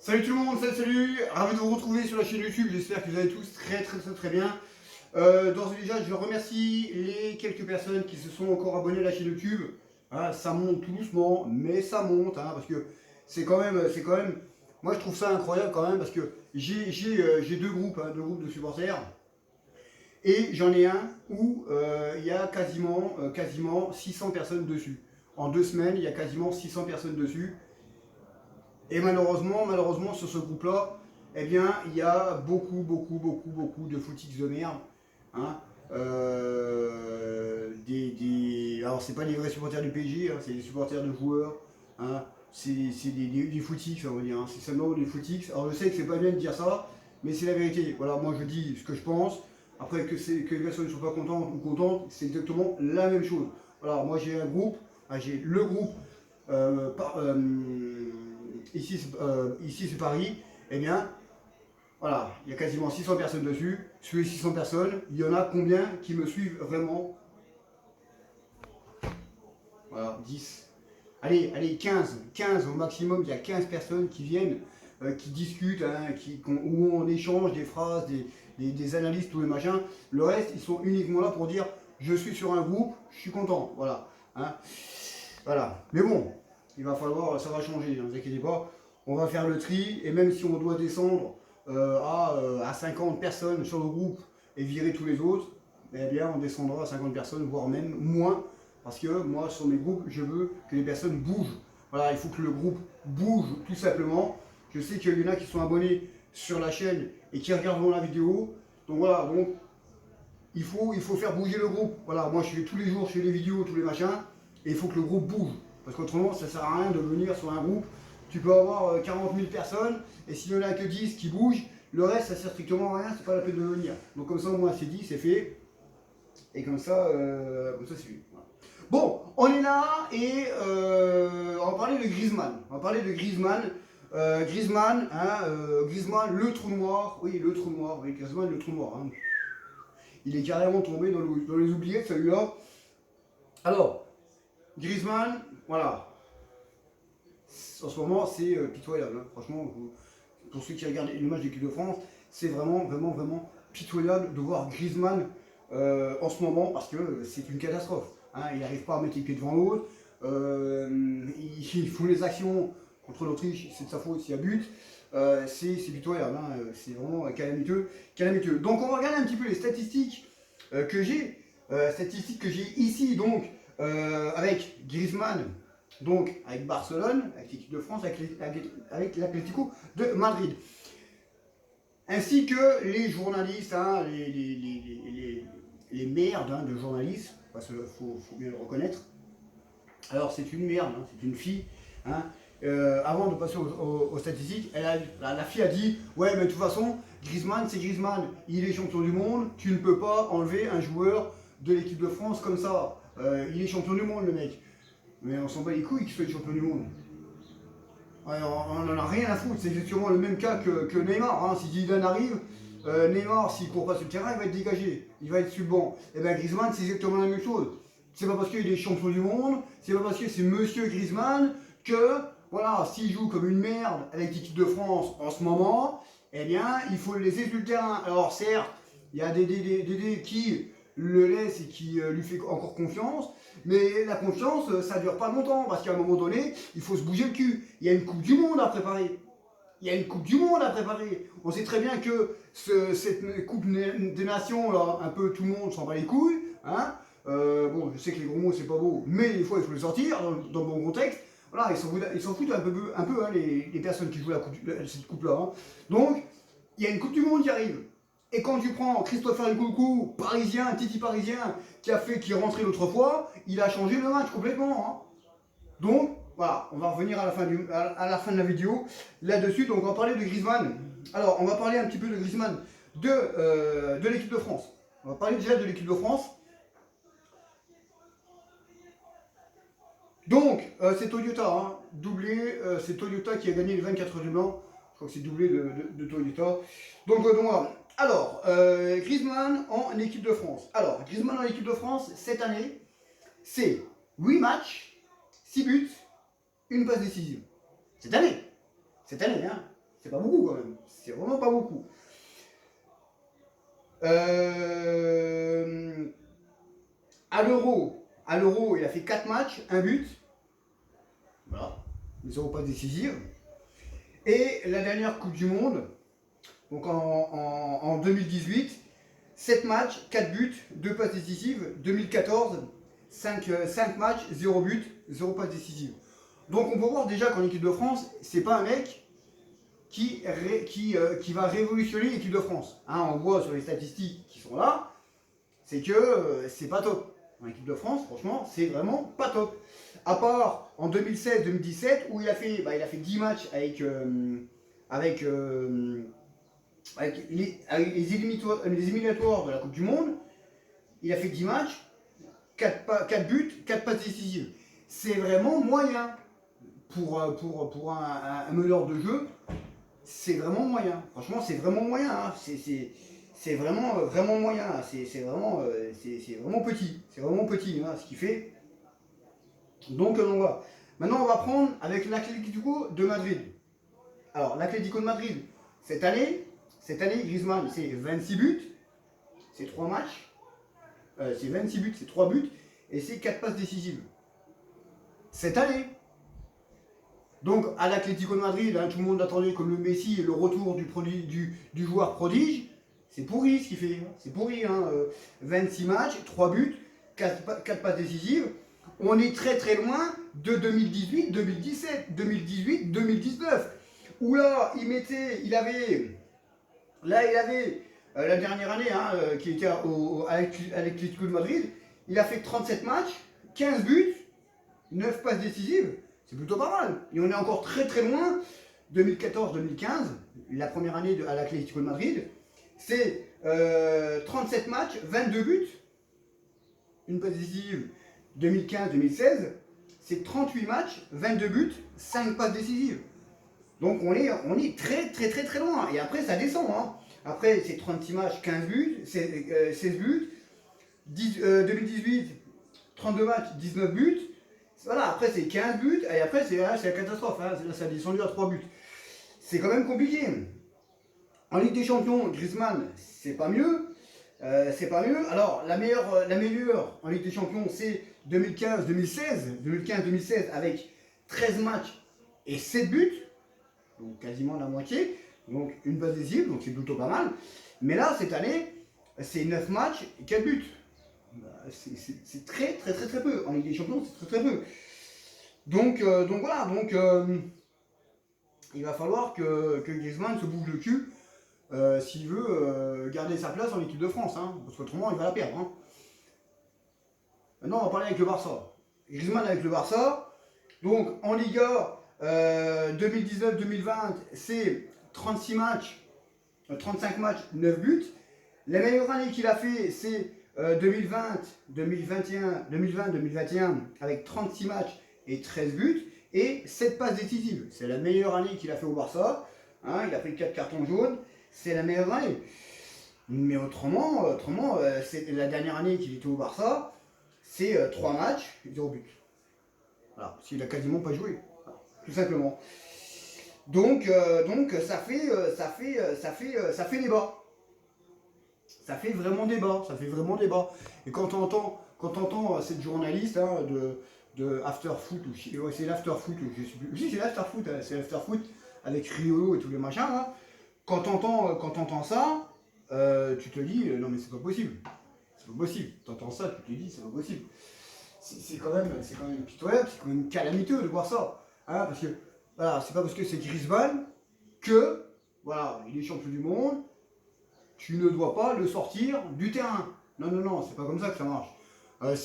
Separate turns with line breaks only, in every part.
Salut tout le monde, salut, ravi de vous retrouver sur la chaîne YouTube, j'espère que vous allez tous très bien. D'ores et déjà, je remercie les quelques personnes qui se sont encore abonnées à la chaîne YouTube. Hein, ça monte tout doucement, mais ça monte, hein, parce que c'est quand même, moi je trouve ça incroyable quand même, parce que j'ai deux groupes, deux groupes de supporters, et j'en ai un où il y a quasiment 600 personnes dessus. En 2 semaines, il y a quasiment 600 personnes dessus. Et malheureusement, sur ce groupe-là, eh bien, il y a beaucoup de footix de merde. Hein. Alors, c'est pas les vrais supporters du PSG, hein, c'est des supporters de joueurs. Hein. C'est des footix, on va dire. Hein. C'est seulement des footix. Alors, je sais que c'est pas bien de dire ça, mais c'est la vérité. Voilà, moi je dis ce que je pense. Après, que les personnes ne sont pas contentes ou contentes, c'est exactement la même chose. Voilà, moi j'ai un groupe, j'ai le groupe. Ici c'est Paris, eh bien, voilà, il y a quasiment 600 personnes dessus. Sur les 600 personnes, il y en a combien qui me suivent vraiment? Voilà, 10. Allez, 15 au maximum, il y a 15 personnes qui viennent, qui discutent, hein, où on échange des phrases, des analyses, tous les machins. Le reste, ils sont uniquement là pour dire, je suis sur un groupe, je suis content, voilà. Hein. Voilà, mais bon, il va falloir, ça va changer, ne vous inquiétez pas. On va faire le tri, et même si on doit descendre à 50 personnes sur le groupe et virer tous les autres, eh bien on descendra à 50 personnes, voire même moins, parce que moi sur mes groupes, je veux que les personnes bougent. Voilà, il faut que le groupe bouge tout simplement. Je sais qu'il y en a qui sont abonnés sur la chaîne et qui regarderont la vidéo. Donc voilà, donc il faut faire bouger le groupe. Voilà, moi je fais tous les jours, je fais les vidéos, tous les machins, et il faut que le groupe bouge. Parce qu'autrement, ça sert à rien de venir sur un groupe. Tu peux avoir 40 000 personnes, et s'il n'y en a que 10 qui bougent, le reste, ça sert strictement à rien, c'est pas la peine de venir. Donc comme ça, au moins, c'est dit, c'est fait. Et comme ça c'est fait. Voilà. Bon, on est là, et on va parler de Griezmann. On va parler de Griezmann. Griezmann, Griezmann, le trou noir. Oui, le trou noir. Oui, Griezmann, le trou noir. Hein. Il est carrément tombé dans les oubliettes, celui-là. Alors, Griezmann, voilà. En ce moment, c'est pitoyable. Hein. Franchement, pour ceux qui regardent le match de l'équipe de France, c'est vraiment pitoyable de voir Griezmann en ce moment, parce que c'est une catastrophe. Hein. Il n'arrive pas à mettre les pieds devant l'autre. Il faut les actions contre l'Autriche, c'est de sa faute s'il y a but. C'est pitoyable, hein. C'est vraiment calamiteux. Donc on va regarder un petit peu les statistiques que j'ai. Ici, donc, avec Griezmann, donc avec Barcelone, avec l'équipe de France, avec l'Atlético de Madrid. Ainsi que les journalistes, hein, les merdes, hein, de journalistes, parce qu'il faut bien le reconnaître. Alors c'est une merde, hein, c'est une fille. Hein. Avant de passer aux statistiques, la fille a dit, ouais mais de toute façon, Griezmann c'est Griezmann, il est champion du monde, tu ne peux pas enlever un joueur de l'équipe de France comme ça. Il est champion du monde le mec. Mais on s'en bat les couilles qu'il soit champion du monde. On n'en a rien à foutre, c'est exactement le même cas que Neymar. Hein. Si Zidane arrive, Neymar, s'il court pas sur le terrain, il va être dégagé, il va être sur le banc. Et bien Griezmann, c'est exactement la même chose. C'est pas parce qu'il est champion du monde, c'est pas parce que c'est monsieur Griezmann que, voilà, s'il joue comme une merde avec l'équipe de France en ce moment, eh bien, il faut le laisser sur le terrain. Alors certes, il y a des qui le laissent et qui lui fait encore confiance, mais la confiance, ça dure pas longtemps, parce qu'à un moment donné, il faut se bouger le cul. Il y a une Coupe du Monde à préparer. On sait très bien que cette Coupe des Nations, là, un peu tout le monde s'en bat les couilles. Hein. Bon, je sais que les gros mots, c'est pas beau, mais des fois, il faut les sortir dans le bon contexte. Voilà, ils s'en foutent un peu hein, les personnes qui jouent cette coupe-là. Hein. Donc, il y a une Coupe du Monde qui arrive. Et quand tu prends Christopher Nkunku, parisien, Titi parisien, qui est rentré l'autre fois, il a changé le match complètement. Hein. Donc, voilà, on va revenir à la fin de la vidéo là-dessus. Donc, on va parler de Griezmann. Alors, on va parler un petit peu de Griezmann de l'équipe de France. On va parler déjà de l'équipe de France. Donc, c'est Toyota, hein, doublé, c'est Toyota qui a gagné les 24 heures du Mans. Je crois que c'est doublé de Toyota. Donc voilà. Alors, Griezmann en équipe de France. Alors, Griezmann en équipe de France, cette année, c'est 8 matchs, 6 buts, une passe décisive. Cette année, hein. C'est pas beaucoup quand même. C'est vraiment pas beaucoup. À l'Euro, il a fait 4 matchs, un but. Voilà. 0 passe décisive. Et la dernière Coupe du Monde, donc en 2018, 7 matchs, 4 buts, 2 passes décisives. 2014, 5 matchs, 0 but, 0 passes décisive. Donc on peut voir déjà qu'en équipe de France, c'est pas un mec qui va révolutionner l'équipe de France. Hein, on voit sur les statistiques qui sont là, c'est que c'est pas top. En équipe de France, franchement, c'est vraiment pas top. À part en 2016-2017, où il a fait 10 matchs avec les éliminatoires de la Coupe du Monde. Il a fait 10 matchs, 4 buts, 4 passes décisives. C'est vraiment moyen pour un meneur de jeu. C'est vraiment moyen. Franchement, c'est vraiment moyen. Hein. C'est vraiment moyen. C'est vraiment petit. C'est vraiment petit hein, ce qu'il fait. Donc voilà. Maintenant, on va prendre avec l'Atlético de Madrid. Alors, l'Atlético de Madrid, cette année, Griezmann, c'est 26 buts, c'est 3 matchs. C'est 26 buts, c'est 3 buts, et c'est 4 passes décisives. Cette année. Donc, à l'Atlético de Madrid, hein, tout le monde attendait comme le Messi, le retour du joueur prodige. C'est pourri ce qu'il fait. C'est pourri. Hein. 26 matchs, 3 buts, 4 passes décisives. On est très très loin de 2018, 2017, 2018, 2019. Où là, il avait la dernière année, hein, qui était à l'Atlético de Madrid, il a fait 37 matchs, 15 buts, 9 passes décisives. C'est plutôt pas mal. Et on est encore très très loin. 2014-2015, la première année à l'Atlético de Madrid, c'est 37 matchs, 22 buts, une passe décisive. 2015-2016, c'est 38 matchs, 22 buts, 5 passes décisives. Donc on est très très très très loin. Et après ça descend. Hein. Après c'est 36 matchs, 15 buts, 16 buts. 2018, 32 matchs, 19 buts. Voilà, après c'est 15 buts. Et après c'est la catastrophe. Hein. Là ça a descendu à 3 buts. C'est quand même compliqué. En Ligue des Champions, Griezmann, c'est pas mieux. C'est pas mieux. Alors la meilleure en Ligue des Champions, c'est 2015-2016. 2015-2016 avec 13 matchs et 7 buts. Donc quasiment la moitié, donc une passe décisive, donc c'est plutôt pas mal. Mais là, cette année, c'est 9 matchs et 4 buts. C'est très très très très peu. En Ligue des Champions, c'est très très peu. Donc voilà, il va falloir que Griezmann se bouge le cul s'il veut garder sa place en équipe de France, hein, parce qu'autrement il va la perdre. Hein. Maintenant, on va parler avec le Barça. Griezmann avec le Barça, donc en Liga, 2019-2020, c'est 36 matchs, 35 matchs, 9 buts. La meilleure année qu'il a fait, c'est 2020-2021 avec 36 matchs et 13 buts et 7 passes décisives. C'est la meilleure année qu'il a fait au Barça. Hein, il a pris 4 cartons jaunes. C'est la meilleure année. Mais autrement c'est la dernière année qu'il était au Barça, c'est 3 matchs, 0 but. Voilà, parce qu'il a quasiment pas joué. Tout simplement. Donc ça fait débat. Ça fait vraiment débat. Et quand on entend cette journaliste hein, de After Foot, ouais, c'est l'After Foot, je sais plus. Oui, c'est l'After Foot, hein, c'est l'After Foot avec Riolo et tous les machins. Hein. Quand t'entends ça, tu te dis non mais c'est pas possible. C'est pas possible. T'entends ça, tu te dis c'est pas possible. C'est quand même pitoyable, c'est quand même calamiteux de voir ça. Hein, parce que voilà, c'est pas parce que c'est Griezmann que voilà, il est champion du monde, tu ne dois pas le sortir du terrain. Non, c'est pas comme ça que ça marche.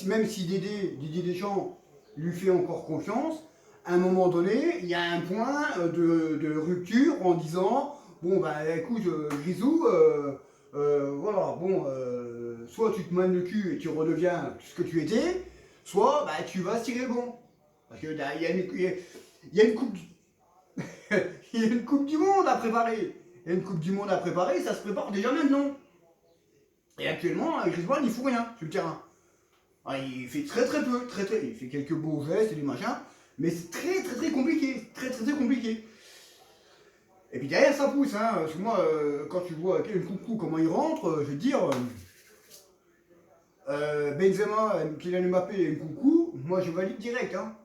Même si Didier Deschamps lui fait encore confiance, à un moment donné, il y a un point de rupture en disant bon bah écoute Grisou, voilà, bon, soit tu te mannes le cul et tu redeviens ce que tu étais, soit bah, tu vas tirer le bon. Parce qu'il y a une coupe il y a une coupe du monde à préparer. Ça se prépare déjà maintenant. Et actuellement, Griezmann, il fout rien sur le terrain. Il fait très très peu, il fait quelques beaux gestes et des machins, mais c'est très très très compliqué. Et puis derrière ça pousse, hein, parce que moi, quand tu vois Nkunku comment il rentre, je veux dire, Benzema, Kylian Mbappé et Nkunku, moi je valide direct, hein.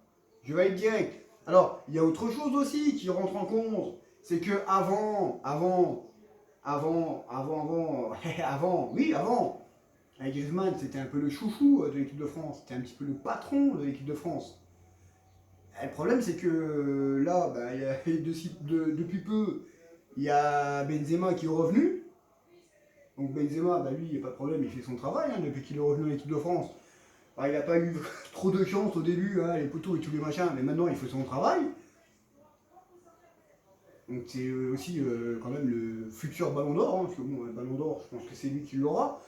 Je valide direct. Alors, il y a autre chose aussi qui rentre en compte, c'est que avant, avec Griezmann, c'était un peu le chouchou de l'équipe de France, c'était un petit peu le patron de l'équipe de France. Et le problème, c'est que là, bah, depuis peu, il y a Benzema qui est revenu. Donc Benzema, bah, lui, il n'y a pas de problème, il fait son travail hein, depuis qu'il est revenu à l'équipe de France. Bah, il n'a pas eu trop de chance au début, hein, les poteaux et tous les machins, mais maintenant il fait son travail. Donc c'est aussi quand même le futur Ballon d'Or, hein, parce que bon, le Ballon d'Or, je pense que c'est lui qui l'aura.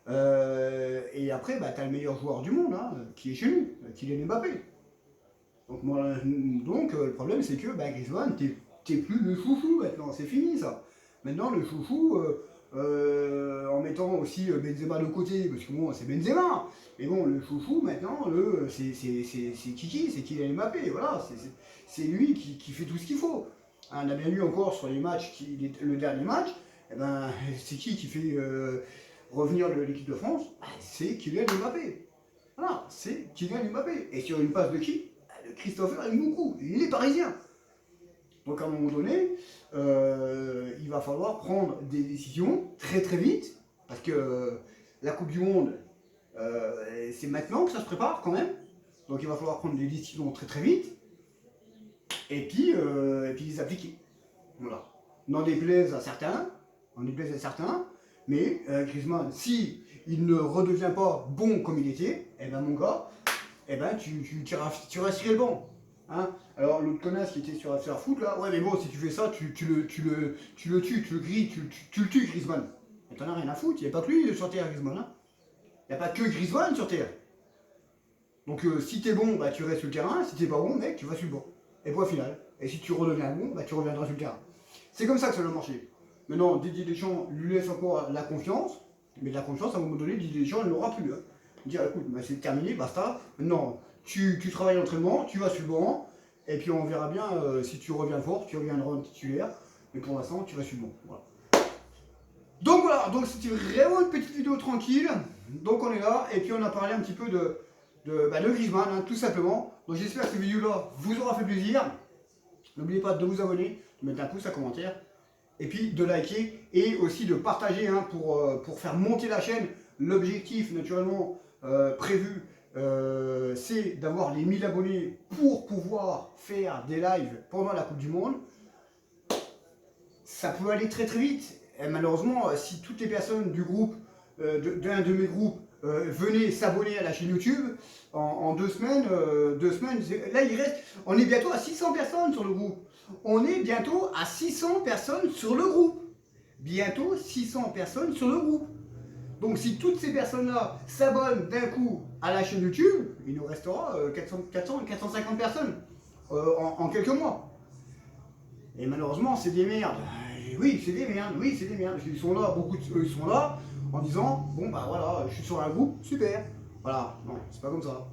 Et après, bah, tu as le meilleur joueur du monde, hein, qui est chez nous, Kylian Mbappé. Donc, le problème c'est que bah, Griezmann, t'es plus le chouchou maintenant, c'est fini ça. Maintenant le chouchou, en mettant aussi Benzema de côté, parce que bon c'est Benzema, mais bon le chouchou maintenant, c'est Kiki, c'est Kylian Mbappé, voilà, c'est lui qui fait tout ce qu'il faut. Hein, on a bien vu encore sur les matchs, le dernier match, eh ben, c'est qui fait revenir l'équipe de France? C'est Kylian Mbappé. Voilà, c'est Kylian Mbappé. Et sur une passe de qui? De Christopher Nkunku, il est parisien. Donc à un moment donné, il va falloir prendre des décisions très très vite, parce que la Coupe du Monde, c'est maintenant que ça se prépare quand même. Donc il va falloir prendre des décisions très très vite, et puis les appliquer. Voilà. N'en déplaise à certains, mais Griezmann, si il ne redevient pas bon comme il était, eh ben mon gars, eh ben tu vas tirer le banc. Hein. Alors l'autre connasse qui était sur After Foot là, ouais mais bon si tu fais ça, tu le tues, tu le grilles, tu le tues Griezmann. Mais t'en as rien à foutre, il n'y a pas que lui sur Terre Griezmann. Hein. Il n'y a pas que Griezmann sur Terre. Donc si t'es bon, bah tu restes sur le terrain, si t'es pas bon, mec, tu vas sur le banc. Et point final. Et si tu redeviens bon, bah tu reviendras sur le terrain. C'est comme ça que ça doit marcher. Maintenant, Didier Deschamps lui laisse encore la confiance, mais de la confiance, à un moment donné, Didier Deschamps, il ne l'aura plus. Hein. Dire, écoute, bah, c'est terminé, basta. Non, tu travailles l'entraînement, tu vas sur le banc, et puis on verra bien si tu reviens fort, tu reviendras en titulaire, mais pour l'instant, tu vas sur le banc. Voilà. Donc voilà, donc c'était vraiment une petite vidéo tranquille. Donc on est là, et puis on a parlé un petit peu de Griezmann, hein, tout simplement. Donc j'espère que cette vidéo-là vous aura fait plaisir. N'oubliez pas de vous abonner, de mettre un pouce, un commentaire, et puis de liker, et aussi de partager hein, pour faire monter la chaîne. L'objectif, naturellement, prévu, c'est d'avoir les 1000 abonnés pour pouvoir faire des lives pendant la Coupe du Monde. Ça peut aller très très vite. Et malheureusement, si toutes les personnes du groupe, d'un de mes groupes, venaient s'abonner à la chaîne YouTube, en 2 semaines, là on est bientôt à 600 personnes sur le groupe. On est bientôt à 600 personnes sur le groupe. Bientôt 600 personnes sur le groupe. Donc si toutes ces personnes-là s'abonnent d'un coup à la chaîne YouTube, il nous restera 450 personnes en quelques mois. Et malheureusement, c'est des merdes. Oui, c'est des merdes, oui, c'est des merdes. Ils sont là, beaucoup ils sont là, en disant, bon bah voilà, je suis sur un groupe, super. Voilà, non, c'est pas comme ça.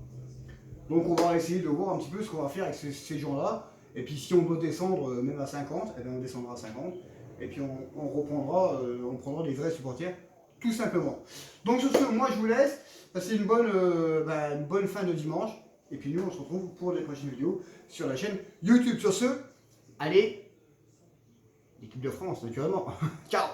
Donc on va essayer de voir un petit peu ce qu'on va faire avec ces gens-là. Et puis si on doit descendre même à 50, eh bien on descendra à 50. Et puis on reprendra, on prendra des vrais supporters, tout simplement. Donc sur ce, moi je vous laisse. Passez une bonne fin de dimanche. Et puis nous on se retrouve pour les prochaines vidéos sur la chaîne YouTube. Sur ce, allez, l'équipe de France naturellement. Ciao.